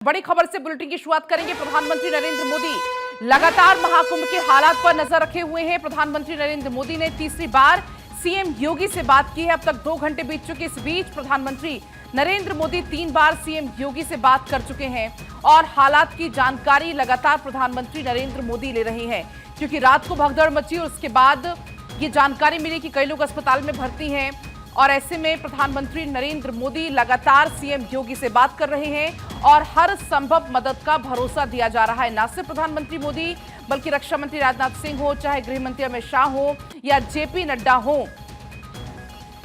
बड़ी खबर से बुलेटिन की शुरुआत करेंगे। प्रधानमंत्री नरेंद्र मोदी लगातार महाकुंभ के हालात पर नजर रखे हुए हैं। प्रधानमंत्री नरेंद्र मोदी ने तीसरी बार सीएम योगी से बात की है। अब तक 2 घंटे बीत चुके। इस बीच प्रधानमंत्री नरेंद्र मोदी 3 बार सीएम योगी से बात कर चुके हैं और हालात की जानकारी लगातार प्रधानमंत्री नरेंद्र मोदी ले रहे हैं, क्योंकि रात को भगदड़ मची और उसके बाद ये जानकारी मिली कि कई लोग अस्पताल में भर्ती हैं और ऐसे में प्रधानमंत्री नरेंद्र मोदी लगातार सीएम योगी से बात कर रहे हैं और हर संभव मदद का भरोसा दिया जा रहा है। न सिर्फ प्रधानमंत्री मोदी बल्कि रक्षा मंत्री राजनाथ सिंह हो, चाहे गृह मंत्री अमित शाह हो या जेपी नड्डा हो,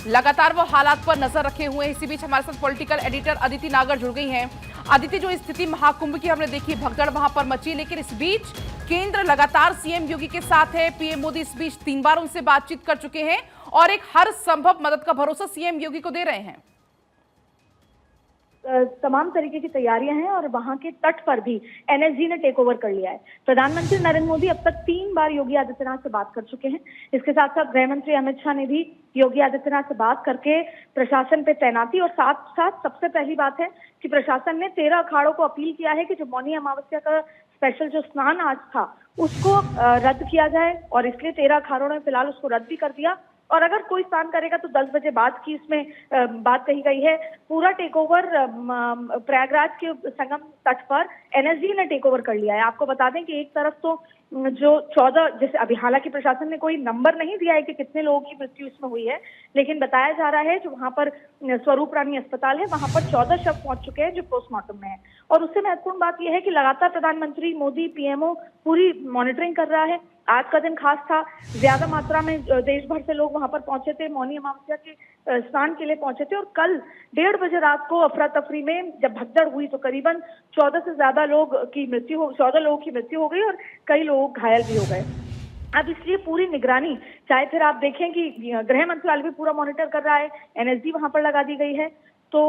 लगातार वो हालात पर नजर रखे हुए हैं। इसी बीच हमारे साथ पॉलिटिकल एडिटर अदिति नागर जुड़ गई हैं। अदिति, जो स्थिति महाकुंभ की हमने देखी, भगदड़ वहां पर मची, लेकिन इस बीच केंद्र लगातार सीएम योगी के साथ है। पीएम मोदी इस बीच 3 बार उनसे बातचीत कर चुके हैं और एक हर संभव मदद का भरोसा सीएम योगी को दे रहे हैं। तमाम तरीके की तैयारियां हैं और वहां के तट पर भी एनएसजी ने टेक ओवर कर लिया है। प्रधानमंत्री नरेंद्र मोदी अब तक 3 बार योगी आदित्यनाथ से बात कर चुके हैं। इसके साथ साथ गृह मंत्री अमित शाह ने भी योगी आदित्यनाथ से बात करके प्रशासन पे तैनाती और साथ साथ सबसे पहली बात है कि प्रशासन ने 13 अखाड़ों को अपील किया है कि जो मौनी अमावस्या का स्पेशल जो स्नान आज था उसको रद्द किया जाए और इसलिए 13 अखाड़ों ने फिलहाल उसको रद्द भी कर दिया और अगर कोई स्नान करेगा तो 10 बजे बाद की इसमें बात कही गई है। पूरा टेक ओवर प्रयागराज के संगम तट पर एनएसजी ने टेक ओवर कर लिया है। आपको बता दें कि एक तरफ तो जो 14, जैसे अभी हालांकि प्रशासन ने कोई नंबर नहीं दिया है कि कितने लोगों की मृत्यु इसमें हुई है, लेकिन बताया जा रहा है जो वहां पर स्वरूप रानी अस्पताल है वहां पर 14 शव पहुंच चुके हैं जो पोस्टमार्टम में है। और उससे महत्वपूर्ण बात यह है कि लगातार प्रधानमंत्री मोदी पीएमओ पूरी मॉनिटरिंग कर रहा है। आज का दिन खास था, ज्यादा मात्रा में देश भर से लोग वहां पर पहुंचे थे, मौनी अमावस्या के स्नान के लिए पहुंचे थे और कल 1:30 बजे रात को अफरा तफरी में जब भगदड़ हुई तो करीबन 14 से ज्यादा लोगों की मृत्यु हो गई और कई लोग घायल भी हो गए। अब इसलिए पूरी निगरानी, चाहे फिर आप देखें कि गृह मंत्रालय भी पूरा मॉनिटर कर रहा है, एनएसजी वहां पर लगा दी गई है, तो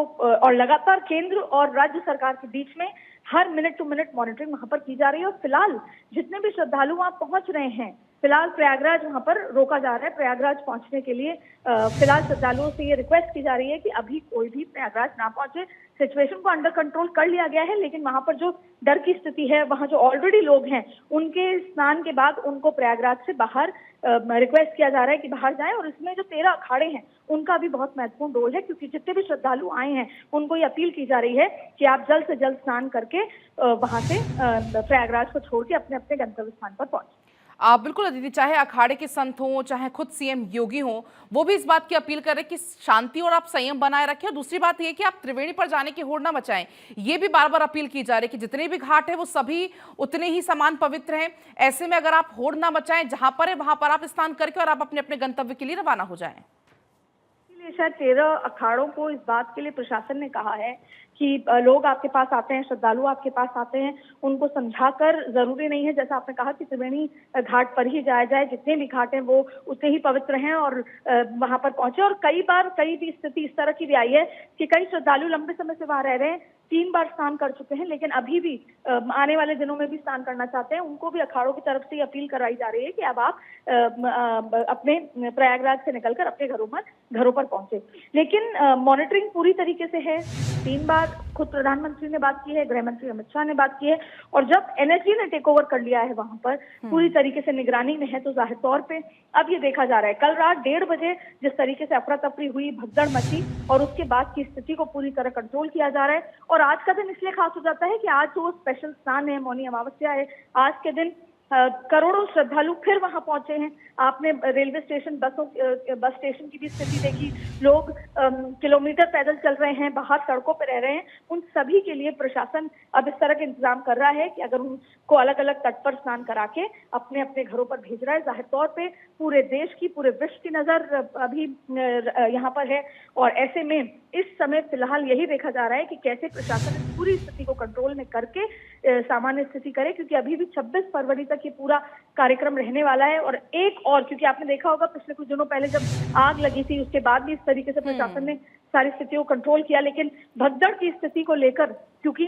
और लगातार केंद्र और राज्य सरकार के बीच में हर मिनट टू मिनट मॉनिटरिंग वहां पर की जा रही है। और फिलहाल जितने भी श्रद्धालु वहां पहुंच रहे हैं, फिलहाल प्रयागराज वहां पर रोका जा रहा है। प्रयागराज पहुंचने के लिए फिलहाल श्रद्धालुओं से ये रिक्वेस्ट की जा रही है कि अभी कोई भी प्रयागराज ना पहुंचे। सिचुएशन को अंडर कंट्रोल कर लिया गया है, लेकिन वहां पर जो डर की स्थिति है, वहां जो ऑलरेडी लोग हैं उनके स्नान के बाद उनको प्रयागराज से बाहर रिक्वेस्ट किया जा रहा है कि बाहर जाएं। और इसमें जो 13 अखाड़े हैं उनका भी बहुत महत्वपूर्ण रोल है, क्योंकि जितने भी श्रद्धालु आए हैं उनको ये अपील की जा रही है कि आप जल्द से जल्द स्नान करके वहां से प्रयागराज को छोड़ के अपने अपने गंतव्य स्थान पर पहुंचे। बिल्कुल अदिति, चाहे अखाड़े के संत हों, चाहे खुद सीएम योगी हों, वो भी इस बात की अपील कर रहे हैं कि शांति और आप संयम बनाए रखें। और दूसरी बात यह कि आप त्रिवेणी पर जाने की होड़ ना मचाएं। ये भी बार बार अपील की जा रही है कि जितने भी घाट है वो सभी उतने ही समान पवित्र हैं। ऐसे में अगर आप होड़ ना मचाएं, जहां पर है वहां पर आप स्नान करके और आप अपने अपने गंतव्य के लिए रवाना हो जाएं। शायद 13 अखाड़ों को इस बात के लिए प्रशासन ने कहा है कि लोग आपके पास आते हैं, श्रद्धालु आपके पास आते हैं, उनको समझाकर, जरूरी नहीं है जैसा आपने कहा कि त्रिवेणी घाट पर ही जाया जाए, जितने भी घाट हैं वो उतने ही पवित्र हैं और वहां पर पहुंचे। और कई भी स्थिति इस तरह की भी आई है कि कई श्रद्धालु लंबे समय से वहां रह रहे हैं, 3 बार स्नान कर चुके हैं, लेकिन अभी भी आने वाले दिनों में भी स्नान करना चाहते हैं। उनको भी अखाड़ों की तरफ से अपील कराई जा रही है कि अब आप अपने प्रयागराज से निकलकर अपने घरों पर पहुंचे। लेकिन मॉनिटरिंग पूरी तरीके से है। 3 बार खुद प्रधानमंत्री ने बात की है, गृह मंत्री अमित शाह ने बात की है और जब एनएसजी ने टेक ओवर कर लिया है वहां पर पूरी तरीके से निगरानी में है, तो जाहिर तौर पे अब ये देखा जा रहा है। कल रात 1:30 बजे जिस तरीके से अफरा तफरी हुई, भगदड़ मची और उसके बाद की स्थिति को पूरी तरह कंट्रोल किया जा रहा है। और आज का दिन इसलिए खास हो जाता है कि आज जो स्पेशल स्नान है, मौनी अमावस्या है, आज के दिन करोड़ों श्रद्धालु फिर वहां पहुंचे हैं। आपने रेलवे स्टेशन, बस स्टेशन की भी स्थिति देखी, लोग किलोमीटर पैदल चल रहे हैं, बाहर सड़कों पर रह रहे हैं। उन सभी के लिए प्रशासन अब इस तरह के इंतजाम कर रहा है कि अगर उनको अलग अलग तट पर स्नान करा के अपने अपने घरों पर भेज रहा है। जाहिर तौर पे पूरे देश की, पूरे विश्व की नजर अभी यहाँ पर है और ऐसे में इस समय फिलहाल यही देखा जा रहा है कि कैसे प्रशासन इस पूरी स्थिति को कंट्रोल में करके सामान्य स्थिति करे, क्योंकि अभी भी 26 फरवरी तक ये पूरा कार्यक्रम रहने वाला है। और क्योंकि आपने देखा होगा पिछले कुछ दिनों पहले जब आग लगी थी उसके बाद भी इस तरीके से प्रशासन ने सारी स्थिति को कंट्रोल किया, लेकिन भगदड़ की स्थिति को लेकर क्योंकि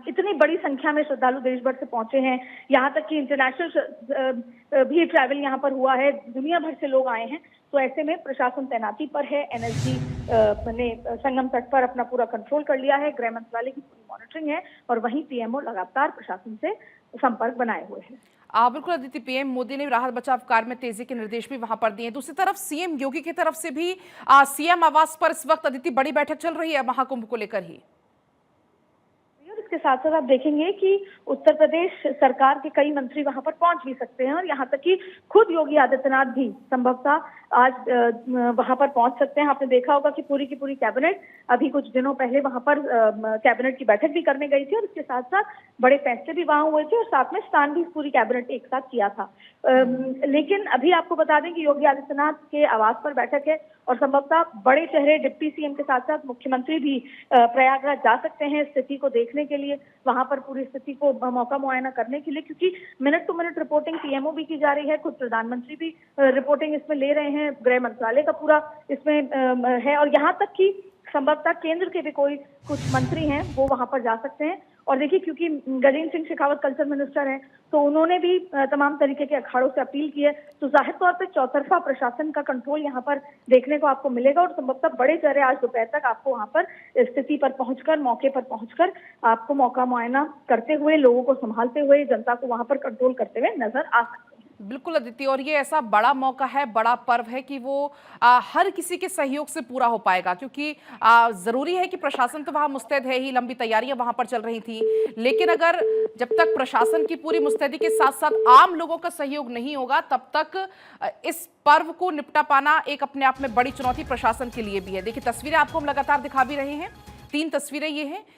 इतनी बड़ी संख्या में श्रद्धालु देश भर से पहुंचे हैं, यहाँ तक कि इंटरनेशनल भी ट्रैवल यहाँ पर हुआ है, दुनिया भर से लोग आए हैं। तो ऐसे में प्रशासन तैनाती पर है। एनएसजी ने संगम तट पर अपना पूरा कंट्रोल कर लिया है, गृह मंत्रालय की पूरी मॉनिटरिंग है और वहीं पीएमओ लगातार प्रशासन से संपर्क बनाए हुए हैं। बिल्कुल अदिति, पीएम मोदी ने राहत बचाव कार्य में तेजी के निर्देश भी वहां पर दिए। दूसरी तरफ सीएम योगी की तरफ से भी सीएम आवास पर इस वक्त अदिति बड़ी बैठक चल रही है महाकुंभ को लेकर ही। इसके साथ साथ आप देखेंगे कि उत्तर प्रदेश सरकार के कई मंत्री वहां पर पहुंच भी सकते हैं और यहाँ तक कि खुद योगी आदित्यनाथ भी संभवतः आज वहां पर पहुंच सकते हैं। आपने देखा होगा कि पूरी की पूरी कैबिनेट अभी कुछ दिनों पहले वहां पर कैबिनेट की बैठक भी करने गई थी और इसके साथ साथ बड़े फैसले भी वहां हुए थे और साथ में स्नान भी पूरी कैबिनेट एक साथ किया था। लेकिन अभी आपको बता दें कि योगी आदित्यनाथ के आवास पर बैठक है और संभवतः बड़े चेहरे डिप्टी सीएम के साथ साथ मुख्यमंत्री भी प्रयागराज जा सकते हैं स्थिति को देखने के लिए, वहां पर पूरी स्थिति को मौका मुआयना करने के लिए, क्योंकि minute to minute reporting PMO भी की जा रही है, खुद प्रधानमंत्री भी रिपोर्टिंग इसमें ले रहे हैं, गृह मंत्रालय का पूरा इसमें है और यहाँ तक कि संभवतः केंद्र के भी कुछ मंत्री हैं वो वहां पर जा सकते हैं। और देखिए, क्योंकि गजेंद्र सिंह शेखावत कल्चर मिनिस्टर हैं तो उन्होंने भी तमाम तरीके के अखाड़ों से अपील की है, तो जाहिर तौर पे चौतरफा प्रशासन का कंट्रोल यहाँ पर देखने को आपको मिलेगा और संभवतः बड़े चेहरे आज दोपहर तक आपको वहां पर स्थिति पर पहुंचकर, मौके पर पहुंचकर आपको मौका मुआयना करते हुए, लोगों को संभालते हुए, जनता को वहां पर कंट्रोल करते हुए नजर आ सकते हैं। बिल्कुल अदिति, और ये ऐसा बड़ा मौका है, बड़ा पर्व है कि वो हर किसी के सहयोग से पूरा हो पाएगा, क्योंकि जरूरी है कि प्रशासन तो वहां मुस्तैद है ही, लंबी तैयारियां वहां पर चल रही थी, लेकिन अगर जब तक प्रशासन की पूरी मुस्तैदी के साथ साथ आम लोगों का सहयोग नहीं होगा तब तक इस पर्व को निपटा पाना एक अपने आप में बड़ी चुनौती प्रशासन के लिए भी है। देखिए, तस्वीरें आपको हम लगातार दिखा भी रहे हैं, 3 तस्वीरें ये हैं